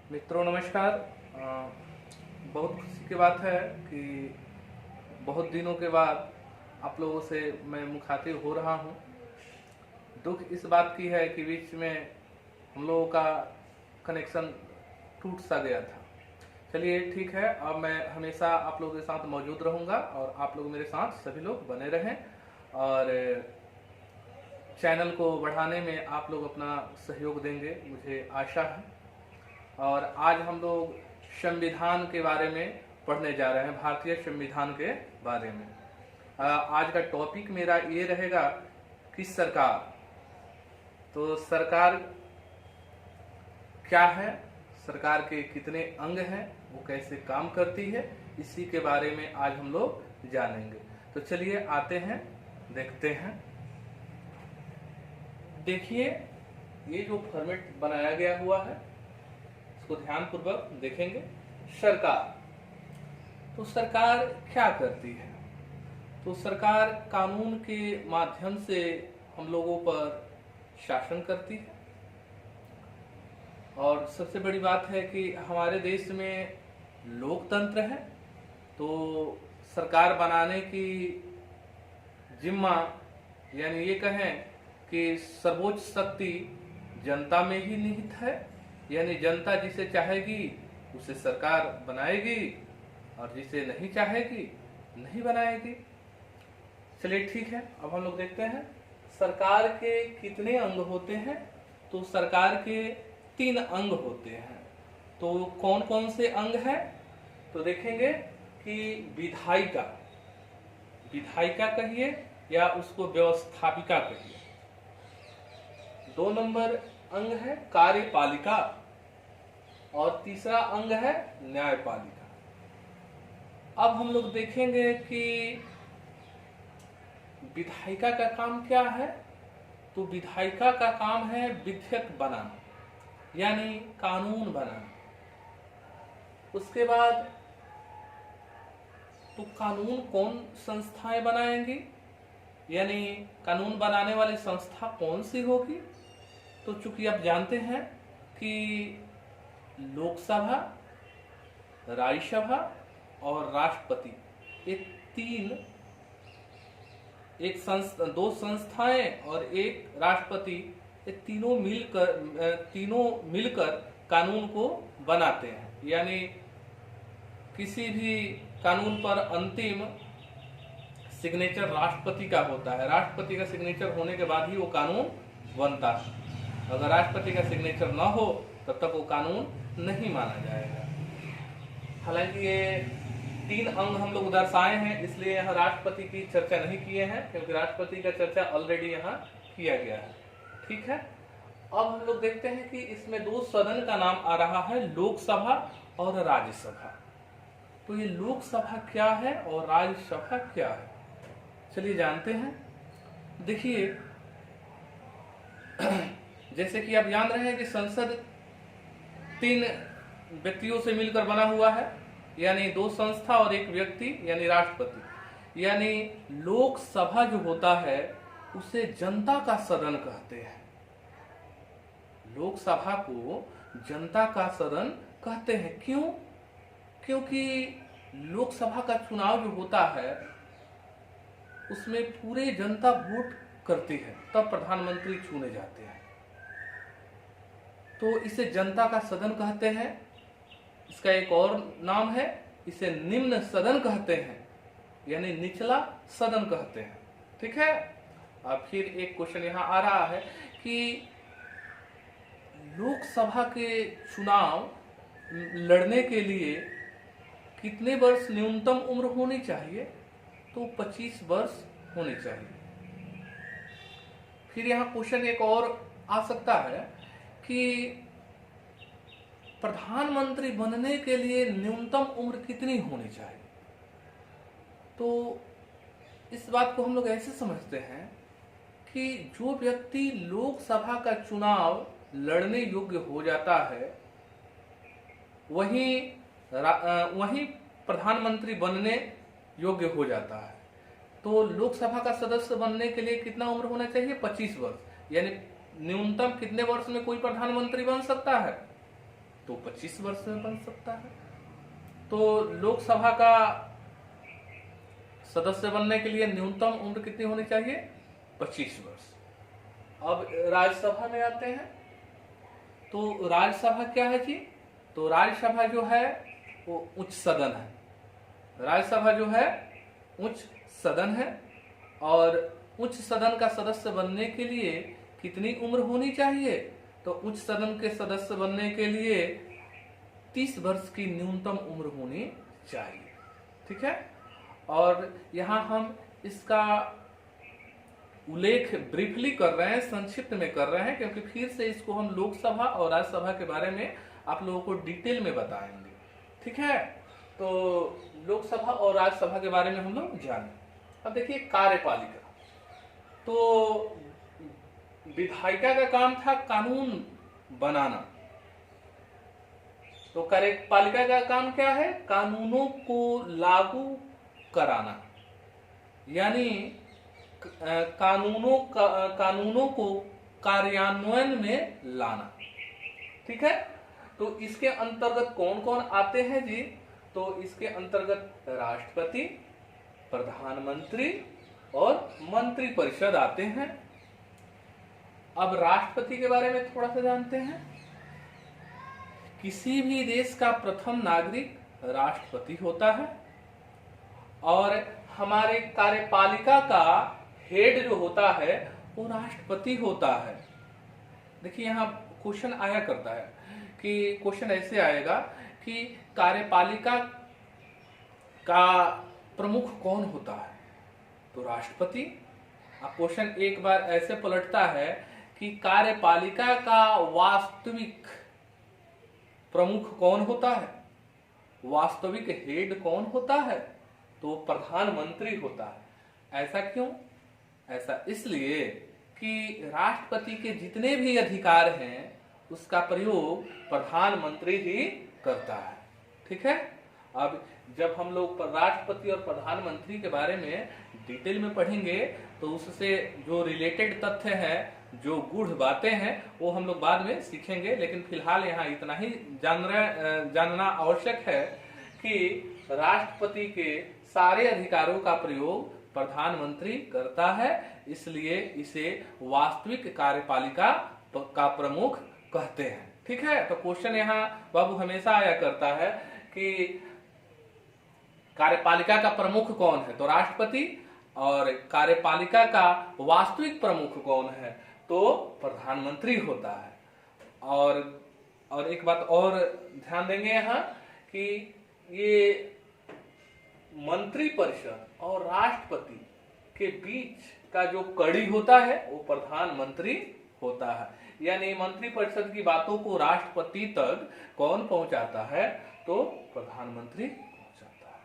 मित्रों नमस्कार। बहुत खुशी की बात है कि बहुत दिनों के बाद आप लोगों से मैं मुखातिब हो रहा हूं। दुख इस बात की है कि बीच में हम लोगों का कनेक्शन टूट सा गया था। चलिए ठीक है, अब मैं हमेशा आप लोगों के साथ मौजूद रहूंगा और आप लोग मेरे साथ सभी लोग बने रहें और चैनल को बढ़ाने में आप लोग अपना सहयोग देंगे, मुझे आशा है। और आज हम लोग संविधान के बारे में पढ़ने जा रहे हैं, भारतीय संविधान के बारे में। आज का टॉपिक मेरा ये रहेगा कि सरकार, तो सरकार क्या है, सरकार के कितने अंग हैं, वो कैसे काम करती है, इसी के बारे में आज हम लोग जानेंगे। तो चलिए आते हैं, देखते हैं। देखिए, ये जो फॉर्मेट बनाया गया हुआ है इसको ध्यान पूर्वक देखेंगे। सरकार, तो सरकार क्या करती है? तो सरकार कानून के माध्यम से हम लोगों पर शासन करती है। और सबसे बड़ी बात है कि हमारे देश में लोकतंत्र है, तो सरकार बनाने की जिम्मा, यानी ये कहें कि सर्वोच्च शक्ति जनता में ही निहित है। यानी जनता जिसे चाहेगी उसे सरकार बनाएगी और जिसे नहीं चाहेगी नहीं बनाएगी। चलिए ठीक है, अब हम लोग देखते हैं सरकार के कितने अंग होते हैं। तो सरकार के 3 अंग होते हैं। तो कौन कौन से अंग हैं? तो देखेंगे कि विधायिका, विधायिका कहिए या उसको व्यवस्थापिका कहिए। 2 नंबर अंग है कार्यपालिका और तीसरा अंग है न्यायपालिका। अब हम लोग देखेंगे कि विधायिका का काम क्या है। तो विधायिका का काम है विधेयक बनाना, यानी कानून बनाना। उसके बाद तो कानून कौन संस्थाएं बनाएंगी, यानी कानून बनाने वाली संस्था कौन सी होगी? तो चूंकि आप जानते हैं कि लोकसभा, राज्यसभा और राष्ट्रपति, ये 2 संस्थाएं और एक राष्ट्रपति, ये तीनों मिलकर कानून को बनाते हैं। यानी किसी भी कानून पर अंतिम सिग्नेचर राष्ट्रपति का होता है। राष्ट्रपति का सिग्नेचर होने के बाद ही वो कानून बनता है। अगर राष्ट्रपति का सिग्नेचर न हो तब तक वो कानून नहीं माना जाएगा। हालांकि ये 3 अंग हम लोग दर्शाए हैं, इसलिए यहाँ राष्ट्रपति की चर्चा नहीं किए हैं, क्योंकि राष्ट्रपति का चर्चा ऑलरेडी यहाँ किया गया है। ठीक है, अब हम लोग देखते हैं कि इसमें 2 सदन का नाम आ रहा है, लोकसभा और राज्यसभा। तो ये लोकसभा क्या है और राज्यसभा क्या है, चलिए जानते हैं। देखिए, जैसे कि आप जान रहे हैं कि संसद 3 व्यक्तियों से मिलकर बना हुआ है, यानी 2 संस्था और 1 व्यक्ति, यानी राष्ट्रपति। यानी लोकसभा जो होता है उसे जनता का सदन कहते हैं। लोकसभा को जनता का सदन कहते हैं। क्यों? क्योंकि लोकसभा का चुनाव जो होता है उसमें पूरे जनता वोट करती है, तब प्रधानमंत्री चुने जाते हैं। तो इसे जनता का सदन कहते हैं। इसका एक और नाम है, इसे निम्न सदन कहते हैं, यानी निचला सदन कहते हैं। ठीक है, अब फिर एक क्वेश्चन यहाँ आ रहा है कि लोकसभा के चुनाव लड़ने के लिए कितने वर्ष न्यूनतम उम्र होनी चाहिए? तो 25 वर्ष होनी चाहिए। फिर यहाँ क्वेश्चन एक और आ सकता है कि प्रधानमंत्री बनने के लिए न्यूनतम उम्र कितनी होनी चाहिए? तो इस बात को हम लोग ऐसे समझते हैं कि जो व्यक्ति लोकसभा का चुनाव लड़ने योग्य हो जाता है वही प्रधानमंत्री बनने योग्य हो जाता है। तो लोकसभा का सदस्य बनने के लिए कितना उम्र होना चाहिए? 25 वर्ष। यानी न्यूनतम कितने वर्ष में कोई प्रधानमंत्री बन सकता है? तो 25 वर्ष में बन सकता है। तो लोकसभा का सदस्य बनने के लिए न्यूनतम उम्र कितनी होनी चाहिए? 25 वर्ष। अब राज्यसभा में आते हैं। तो राज्यसभा क्या है जी? तो राज्यसभा जो है वो उच्च सदन है। राज्यसभा जो है उच्च सदन है, और उच्च सदन का सदस्य बनने के लिए कितनी उम्र होनी चाहिए? तो उच्च सदन के सदस्य बनने के लिए 30 वर्ष की न्यूनतम उम्र होनी चाहिए। ठीक है। और यहाँ हम इसका उल्लेख ब्रीफली कर रहे हैं, संक्षिप्त में कर रहे हैं, क्योंकि फिर से इसको हम लोकसभा और राज्यसभा के बारे में आप लोगों को डिटेल में बताएंगे। ठीक है। तो लोकसभा और राज्यसभा के बारे में हम लोग जाने। अब देखिए कार्यपालिका, तो विधायिका का काम था कानून बनाना। तो कार्यपालिका का काम क्या है? कानूनों को लागू कराना, यानी कानूनों को कार्यान्वयन में लाना। ठीक है। तो इसके अंतर्गत कौन कौन आते हैं जी? तो इसके अंतर्गत राष्ट्रपति, प्रधानमंत्री और मंत्रिपरिषद आते हैं। अब राष्ट्रपति के बारे में थोड़ा सा जानते हैं। किसी भी देश का प्रथम नागरिक राष्ट्रपति होता है, और हमारे कार्यपालिका का हेड जो होता है वो राष्ट्रपति होता है। देखिए यहाँ क्वेश्चन आया करता है कि क्वेश्चन ऐसे आएगा कि कार्यपालिका का प्रमुख कौन होता है? तो राष्ट्रपति। अब क्वेश्चन एक बार ऐसे पलटता है कि कार्यपालिका का वास्तविक प्रमुख कौन होता है? वास्तविक हेड कौन होता है? तो प्रधानमंत्री होता है। ऐसा क्यों? ऐसा इसलिए कि राष्ट्रपति के जितने भी अधिकार हैं उसका प्रयोग प्रधानमंत्री ही करता है। ठीक है। अब जब हम लोग राष्ट्रपति और प्रधानमंत्री के बारे में डिटेल में पढ़ेंगे तो उससे जो रिलेटेड तथ्य हैं, जो गूढ़ बातें हैं, वो हम लोग बाद में सीखेंगे। लेकिन फिलहाल यहाँ इतना ही जानना आवश्यक है कि राष्ट्रपति के सारे अधिकारों का प्रयोग प्रधानमंत्री करता है, इसलिए इसे वास्तविक कार्यपालिका का प्रमुख कहते हैं। ठीक है। तो क्वेश्चन यहाँ बाबू हमेशा आया करता है कि कार्यपालिका का प्रमुख कौन है? तो राष्ट्रपति। और कार्यपालिका का वास्तविक प्रमुख कौन है? तो प्रधानमंत्री होता है। और एक बात और ध्यान देंगे यहाँ कि ये मंत्रिपरिषद और राष्ट्रपति के बीच का जो कड़ी होता है वो प्रधानमंत्री होता है। यानी मंत्रिपरिषद की बातों को राष्ट्रपति तक कौन पहुंचाता है? तो प्रधानमंत्री पहुंचाता है।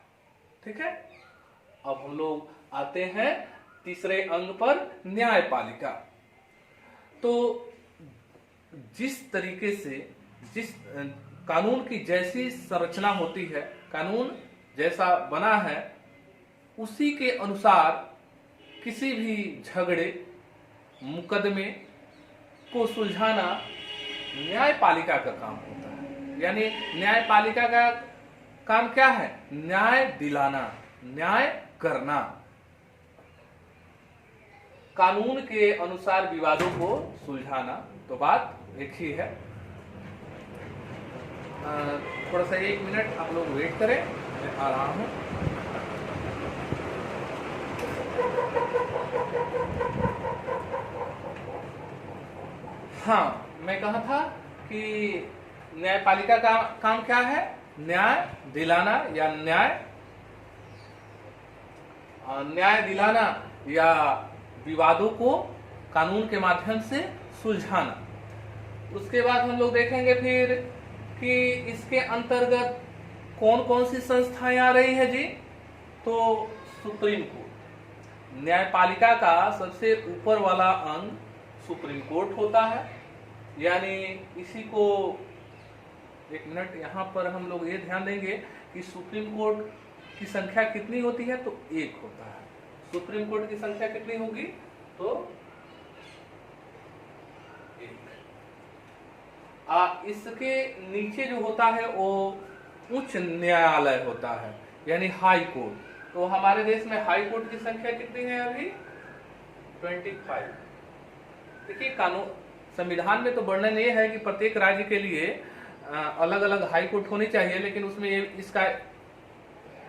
ठीक है। अब हम लोग आते हैं तीसरे अंग पर, न्यायपालिका। तो जिस तरीके से जिस कानून की जैसी संरचना होती है, कानून जैसा बना है, उसी के अनुसार किसी भी झगड़े, मुकदमे को सुलझाना न्यायपालिका का काम होता है। यानी न्यायपालिका का काम क्या है? न्याय दिलाना, न्याय करना, कानून के अनुसार विवादों को सुलझाना। तो बात एक ही है। थोड़ा सा 1 मिनट आप लोग वेट करें, मैं आ रहा हूं। हाँ, मैं कहा था कि न्यायपालिका का काम क्या है? न्याय दिलाना या न्याय दिलाना या विवादों को कानून के माध्यम से सुलझाना। उसके बाद हम लोग देखेंगे फिर कि इसके अंतर्गत कौन कौन सी संस्थाएं आ रही है जी? तो सुप्रीम कोर्ट। न्यायपालिका का सबसे ऊपर वाला अंग सुप्रीम कोर्ट होता है। यानी इसी को, 1 मिनट, यहाँ पर हम लोग ये ध्यान देंगे कि सुप्रीम कोर्ट की संख्या कितनी होती है? तो 1 होता है। सुप्रीम कोर्ट की संख्या कितनी होगी? तो 1। इसके नीचे जो होता है वो उच्च न्यायालय होता है, यानी हाई कोर्ट। तो हमारे देश में हाई कोर्ट की संख्या कितनी है अभी? 25। देखिए, कानून संविधान में तो वर्णन ये है कि प्रत्येक राज्य के लिए अलग अलग हाई कोर्ट होनी चाहिए, लेकिन उसमें इसका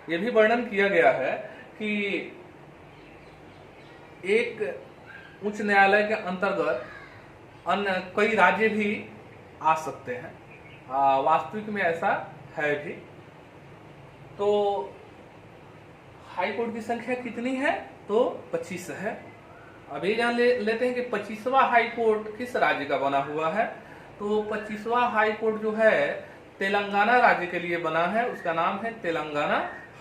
ये भी वर्णन किया गया है कि एक उच्च न्यायालय के अंतर्गत अन्य कई राज्य भी आ सकते हैं। वास्तविक में ऐसा है भी। तो हाई कोर्ट की संख्या कितनी है? तो 25 है। अब ये जान लेते हैं कि 25वां हाई कोर्ट किस राज्य का बना हुआ है। तो 25वां हाई कोर्ट जो है तेलंगाना राज्य के लिए बना है, उसका नाम है तेलंगाना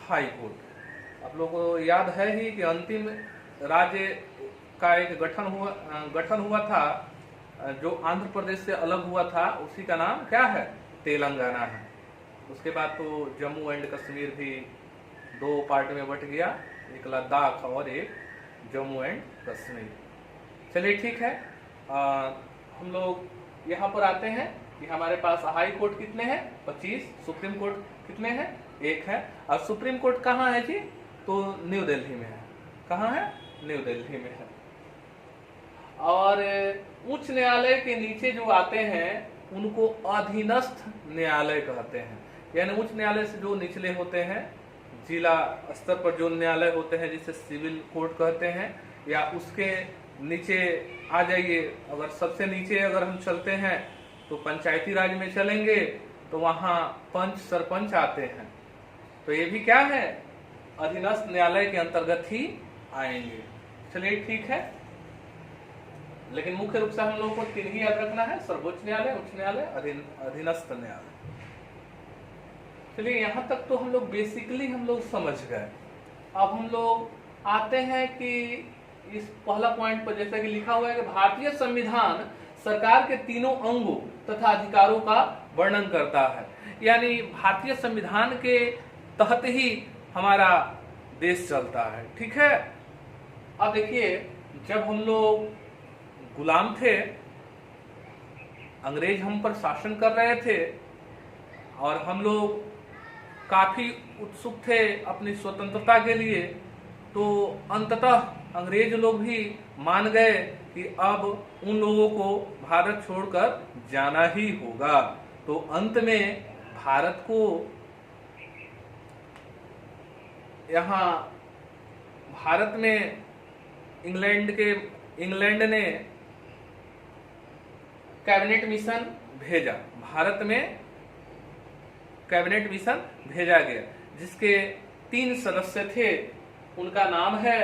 हाई कोर्ट। आप लोगों को याद है ही कि अंतिम राज्य का एक गठन हुआ था जो आंध्र प्रदेश से अलग हुआ था, उसी का नाम क्या है? तेलंगाना है। उसके बाद तो जम्मू एंड कश्मीर भी 2 पार्ट में बट गया, एक लद्दाख और एक जम्मू एंड कश्मीर। चलिए ठीक है, हम लोग यहाँ पर आते हैं कि हमारे पास हाई कोर्ट कितने हैं? 25। सुप्रीम कोर्ट कितने हैं? 1 है। और सुप्रीम कोर्ट कहाँ है जी? तो न्यू दिल्ली में है। कहाँ है? न्यू दिल्ली में है। और उच्च न्यायालय के नीचे जो आते हैं उनको अधीनस्थ न्यायालय कहते हैं, यानी उच्च न्यायालय से जो निचले होते हैं, जिला स्तर पर जो न्यायालय होते हैं जिसे सिविल कोर्ट कहते हैं, या उसके नीचे आ जाइए। अगर सबसे नीचे अगर हम चलते हैं तो पंचायती राज में चलेंगे तो वहां पंच सरपंच आते हैं। तो ये भी क्या है? अधीनस्थ न्यायालय के अंतर्गत ही आएंगे। चलिए ठीक है, लेकिन मुख्य रूप से हम लोगों को 3 ही याद रखना है: सर्वोच्च न्यायालय, उच्च न्यायालय, अधीनस्थ न्यायालय। चलिए यहाँ तक तो हम लोग बेसिकली हम लोग समझ गए। अब हम लोग आते हैं कि इस पहला पॉइंट पर, जैसा कि लिखा हुआ है कि भारतीय संविधान सरकार के तीनों अंगों तथा अधिकारों का वर्णन करता है, यानी भारतीय संविधान के तहत ही हमारा देश चलता है। ठीक है। अब देखिए, जब हम लोग गुलाम थे, अंग्रेज हम पर शासन कर रहे थे और हम लोग काफी उत्सुक थे अपनी स्वतंत्रता के लिए, तो अंततः अंग्रेज लोग भी मान गए कि अब उन लोगों को भारत छोड़कर जाना ही होगा। तो अंत में भारत को यहाँ भारत में इंग्लैंड ने कैबिनेट मिशन भेजा। भारत में कैबिनेट मिशन भेजा गया जिसके 3 सदस्य थे। उनका नाम है,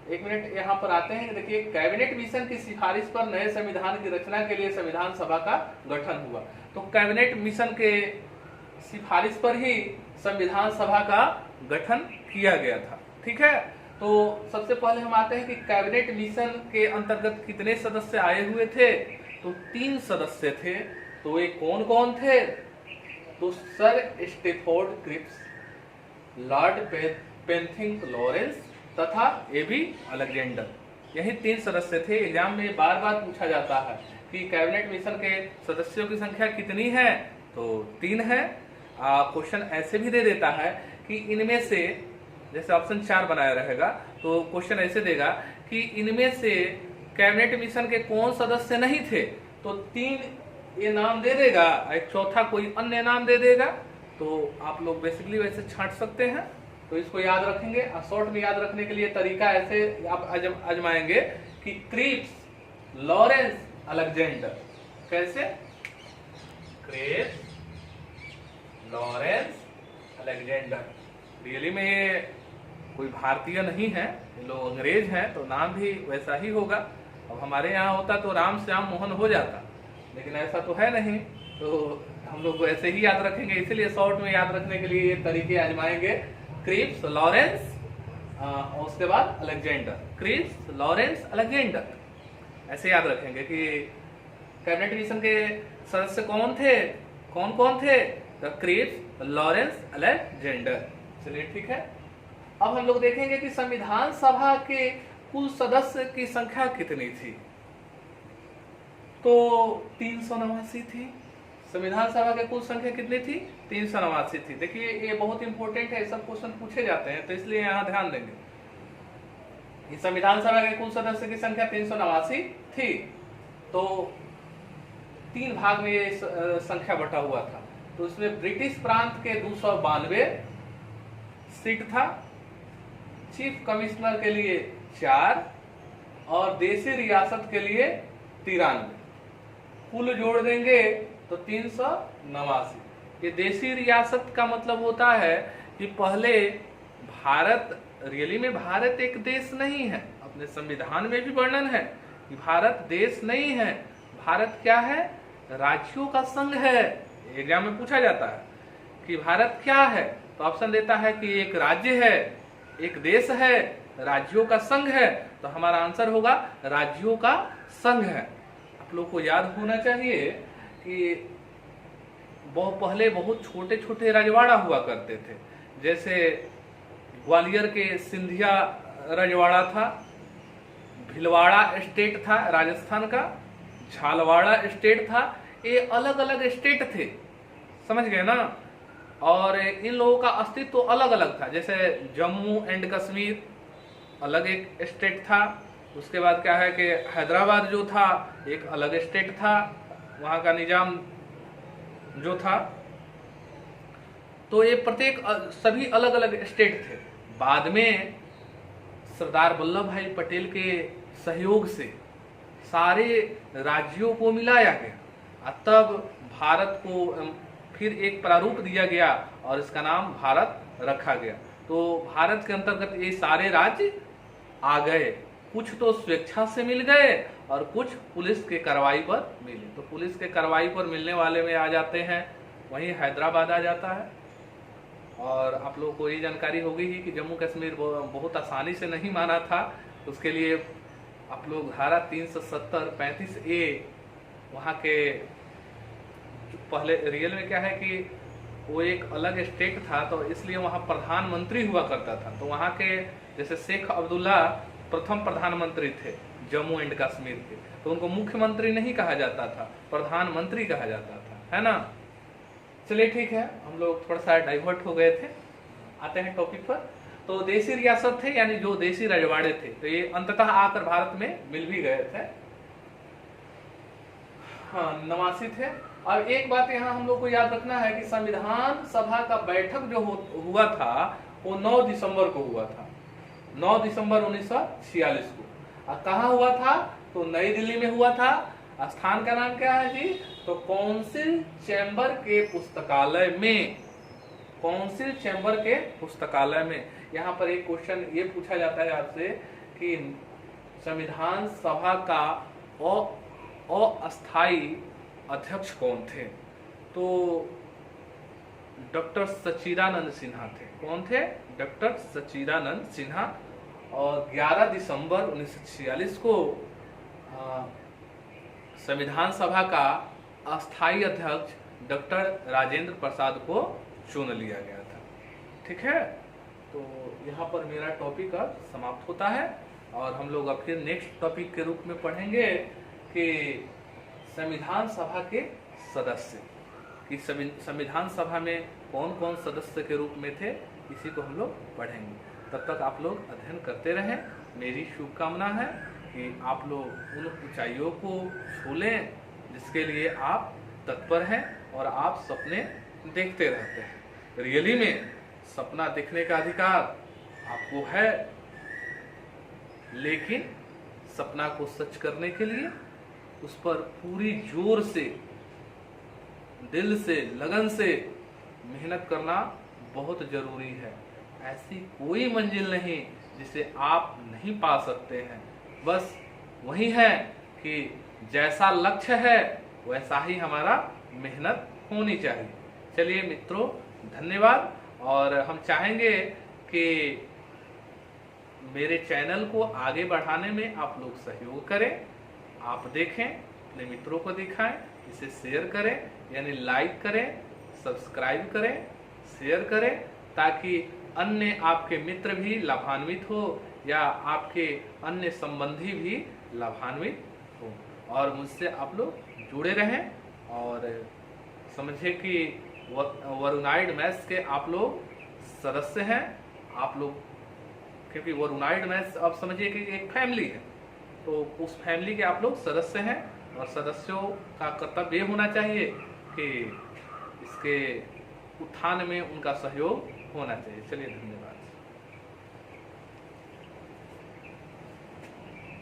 एक मिनट यहाँ पर आते हैं। देखिए, कैबिनेट मिशन की सिफारिश पर नए संविधान की रचना के लिए संविधान सभा का गठन हुआ। तो कैबिनेट मिशन के सिफारिश पर ही संविधान सभा का गठन किया गया था। ठीक है। तो सबसे पहले हम आते हैं कि कैबिनेट मिशन के अंतर्गत कितने सदस्य आए हुए थे? तो 3 सदस्य थे। तो ये कौन कौन थे? तो sir Stafford Cripps, Lord Pethick Lawrence तथा एबी अलेक्जेंडर, यही 3 सदस्य थे। एग्जाम में बार बार पूछा जाता है कि कैबिनेट मिशन के सदस्यों की संख्या कितनी है? तो 3 है। क्वेश्चन ऐसे भी दे देता है कि इनमें से, जैसे ऑप्शन 4 बनाया रहेगा, तो क्वेश्चन ऐसे देगा कि इनमें से कैबिनेट मिशन के कौन सदस्य नहीं थे? तो 3 ये नाम दे देगा, एक चौथा कोई अन्य नाम दे देगा। तो आप लोग बेसिकली वैसे छांट सकते हैं। तो इसको याद रखेंगे। शॉर्ट में याद रखने के लिए तरीका ऐसे आप आजमाएंगे कि क्रिप्स, लॉरेंस, अलेक्जेंडर। कैसे? Cripps, Lawrence, Alexander. रियली में ये कोई भारतीय नहीं है, ये लोग अंग्रेज हैं, तो नाम भी वैसा ही होगा। अब हमारे यहाँ होता तो राम श्याम मोहन हो जाता, लेकिन ऐसा तो है नहीं। तो हम लोग ऐसे ही याद रखेंगे, इसीलिए शॉर्ट में याद रखने के लिए ये तरीके आजमाएंगे। क्रिप्स, लॉरेंस और उसके बाद अलेक्जेंडर। क्रिप्स, लॉरेंस, अलेक्जेंडर, ऐसे याद रखेंगे कि कैबिनेट मिशन के सदस्य कौन थे, कौन कौन थे? तो क्रिप्स, लॉरेंस, अलेक्जेंडर। चलिए ठीक है। अब हम लोग देखेंगे कि संविधान सभा के कुल सदस्य की संख्या कितनी थी। तो 389 थी। संविधान सभा की कुल संख्या कितनी थी? 389 थी। देखिए ये बहुत इंपॉर्टेंट है, सब क्वेश्चन पूछे जाते हैं, तो इसलिए यहाँ ध्यान देंगे। संविधान सभा के कुल सदस्य की संख्या 389 थी। तो 3 भाग में ये संख्या बटा हुआ था। तो इसमें ब्रिटिश प्रांत के 292 सीट था, चीफ कमिश्नर के लिए 4 और देशी रियासत के लिए 93। कुल जोड़ देंगे तो 389। ये देशी रियासत का मतलब होता है कि पहले भारत, रियली में भारत एक देश नहीं है, अपने संविधान में भी वर्णन है कि भारत देश नहीं है, भारत क्या है? राज्यों का संघ है। एग्जाम में पूछा जाता है कि भारत क्या है, तो ऑप्शन देता है कि एक राज्य है, एक देश है, राज्यों का संघ है। तो हमारा आंसर होगा राज्यों का संघ है। आप लोग को याद होना चाहिए कि बहुत पहले बहुत छोटे छोटे रजवाड़ा हुआ करते थे। जैसे ग्वालियर के सिंधिया रजवाड़ा था, भिलवाड़ा स्टेट था राजस्थान का, झालवाड़ा स्टेट था। ये अलग अलग स्टेट थे, समझ गए ना। और इन लोगों का अस्तित्व तो अलग अलग था। जैसे जम्मू एंड कश्मीर अलग एक स्टेट था। उसके बाद क्या है कि हैदराबाद जो था एक अलग स्टेट था, वहां का निजाम जो था। तो ये प्रत्येक सभी अलग अलग स्टेट थे। बाद में सरदार वल्लभ भाई पटेल के सहयोग से सारे राज्यों को मिलाया गया, तब भारत को फिर एक प्रारूप दिया गया और इसका नाम भारत रखा गया। तो भारत के अंतर्गत ये सारे राज्य आ गए। कुछ तो स्वेच्छा से मिल गए और कुछ पुलिस के कार्रवाई पर मिले। तो पुलिस के कार्रवाई पर मिलने वाले में आ जाते हैं, वहीं हैदराबाद आ जाता है। और आप लोगों को ये जानकारी होगी ही कि जम्मू कश्मीर बहुत आसानी से नहीं माना था। उसके लिए आप लोग धारा 370 35A वहाँ के पहले रियल में क्या है कि वो एक अलग स्टेट था, तो इसलिए वहाँ प्रधानमंत्री हुआ करता था। तो वहाँ के जैसे शेख अब्दुल्ला प्रथम प्रधानमंत्री थे जम्मू एंड कश्मीर के, तो उनको मुख्यमंत्री नहीं कहा जाता था, प्रधानमंत्री कहा जाता था, है ना। चलिए ठीक है, हम लोग थोड़ा सा डाइवर्ट हो गए थे, आते हैं टॉपिक पर। तो देशी रियासत थे, यानी जो देशी रजवाड़े थे, तो ये अंततः आकर भारत में मिल भी गए थे। हाँ, 89 थे। अब एक बात यहाँ हम लोग को याद रखना है कि संविधान सभा का बैठक जो हुआ था वो 9 दिसंबर को हुआ था, 9 दिसंबर 1946 को। और कहाँ हुआ था? तो नई दिल्ली में हुआ था। स्थान का नाम क्या है जी? तो काउंसिल चैम्बर के पुस्तकालय में, काउंसिल चैम्बर के पुस्तकालय में। यहाँ पर एक क्वेश्चन ये पूछा जाता है आपसे कि संविधान सभा का अस्थायी अध्यक्ष कौन थे? तो डॉक्टर सच्चिदानंद सिन्हा थे। कौन थे? डॉक्टर सच्चिदानंद सिन्हा। और 11 दिसंबर 1946 को संविधान सभा का अस्थायी अध्यक्ष डॉक्टर राजेंद्र प्रसाद को चुन लिया गया था। ठीक है, तो यहाँ पर मेरा टॉपिक अब समाप्त होता है और हम लोग अब फिर नेक्स्ट टॉपिक के रूप में पढ़ेंगे कि संविधान सभा के सदस्य, कि संविधान सभा में कौन कौन सदस्य के रूप में थे, इसी को हम लोग पढ़ेंगे। तब तक आप लोग अध्ययन करते रहें। मेरी शुभकामना है कि आप लोग उन ऊंचाइयों को छू लें जिसके लिए आप तत्पर हैं और आप सपने देखते रहते हैं। रियली में सपना देखने का अधिकार आपको है, लेकिन सपना को सच करने के लिए उस पर पूरी जोर से, दिल से, लगन से मेहनत करना बहुत जरूरी है। ऐसी कोई मंजिल नहीं जिसे आप नहीं पा सकते हैं। बस वही है कि जैसा लक्ष्य है वैसा ही हमारा मेहनत होनी चाहिए। चलिए मित्रों, धन्यवाद। और हम चाहेंगे कि मेरे चैनल को आगे बढ़ाने में आप लोग सहयोग करें। आप देखें, अपने मित्रों को दिखाएं, इसे शेयर करें, यानी लाइक करें, सब्सक्राइब करें, शेयर करें, ताकि अन्य आपके मित्र भी लाभान्वित हो या आपके अन्य संबंधी भी लाभान्वित हो। और मुझसे आप लोग जुड़े रहें और समझे कि वरुणाइड मैथ्स के आप लोग सदस्य हैं। आप लोग, क्योंकि वरुणाइड मैथ्स आप समझिए कि एक फैमिली है, तो उस फैमिली के आप लोग सदस्य हैं और सदस्यों का कर्तव्य ये होना चाहिए कि इसके उत्थान में उनका सहयोग होना चाहिए। चलिए, धन्यवाद।